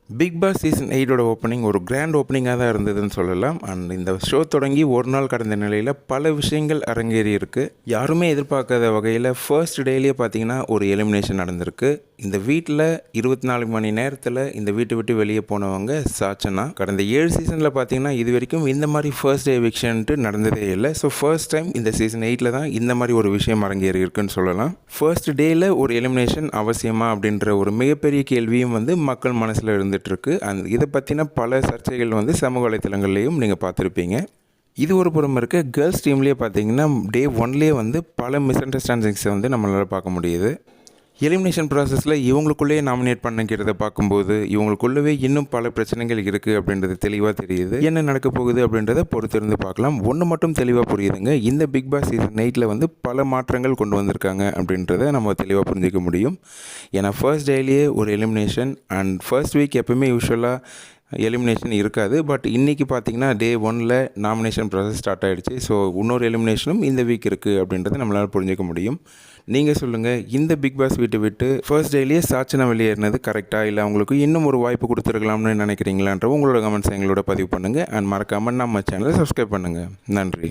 Big Boss season 8ஓட opening ஒரு grand ஓப்பனிங்காக தான் இருந்ததுன்னு சொல்லலாம். அண்ட் இந்த ஷோ தொடங்கி ஒரு நாள் கடந்த நிலையில் பல விஷயங்கள் அரங்கேறி இருக்குது. யாருமே எதிர்பார்க்காத வகையில் ஃபர்ஸ்ட் டேலேயே பார்த்தீங்கன்னா ஒரு எலிமினேஷன் நடந்திருக்கு. இந்த வீட்டில் 24 மணி நேரத்தில் இந்த வீட்டை விட்டு வெளியே போனவங்க சாச்சனா. கடந்த 7 சீசனில் பார்த்தீங்கன்னா இது வரைக்கும் இந்த மாதிரி ஃபர்ஸ்ட் டே எவிக்ஷன்ட்டு நடந்ததே இல்லை. ஸோ ஃபர்ஸ்ட் டைம் இந்த சீசன் 8 தான் இந்த மாதிரி ஒரு விஷயம் அரங்கேறி இருக்குன்னு சொல்லலாம். ஃபர்ஸ்ட் டேயில் ஒரு எலிமினேஷன் அவசியமா அப்படின்ற ஒரு மிகப்பெரிய கேள்வியும் மக்கள் மனசில் இருந்துகிட்ருக்கு. அண்ட் இதை பற்றின பல சர்ச்சைகள் சமூக வலைத்தளங்கள்லேயும் நீங்கள் பார்த்துருப்பீங்க. இது ஒரு புறம் இருக்க, கேர்ள்ஸ் டீம்லேயே பார்த்தீங்கன்னா டே 1லேயே பல மிஸ் அண்டர்ஸ்டாண்டிங்ஸை நம்மளால் பார்க்க முடியுது. எலிமினேஷன் ப்ராசஸில் இவங்களுக்குள்ளேயே நாமினேட் பண்ணிக்கிறத பார்க்கும்போது இவங்களுக்குள்ளவே இன்னும் பல பிரச்சனைகள் இருக்குது அப்படின்றது தெளிவாக தெரியுது. என்ன நடக்க போகுது அப்படின்றத பொறுத்திருந்து பார்க்கலாம். ஒன்று மட்டும் தெளிவாக புரியுதுங்க, இந்த பிக் பாஸ் சீசன் 8ல் பல மாற்றங்கள் கொண்டு வந்திருக்காங்க அப்படின்றத நம்ம தெளிவாக புரிஞ்சிக்க முடியும். ஏன்னா ஃபர்ஸ்ட் டேலேயே ஒரு எலிமினேஷன் அண்ட் ஃபர்ஸ்ட் வீக் எப்பவுமே யூஸ்வலாக எலிமினேஷன் இருக்காது. பட் இன்றைக்கி பார்த்திங்கன்னா டே 1ல் நாமினேஷன் ப்ராசஸ் ஸ்டார்ட் ஆகிடுச்சு. ஸோ இன்னொரு எலிமினேஷனும் இந்த வீக் இருக்குது அப்படின்றத நம்மளால் புரிஞ்சிக்க முடியும். நீங்கள் சொல்லுங்கள், இந்த பிக் பாஸ் வீட்டை விட்டு ஃபர்ஸ்ட் டேலேயே சாச்சனா வெளியேறினது கரெக்டாக, இல்லை அவங்களுக்கு இன்னும் ஒரு வாய்ப்பு கொடுத்துருக்கலாம்னு நினைக்கிறீங்களான்ற உங்களோட கமெண்ட்ஸ் எங்களோட பதிவு பண்ணுங்கள். அண்ட் மறக்காமல் நம்ம சேனலை சப்ஸ்கிரைப் பண்ணுங்கள். நன்றி.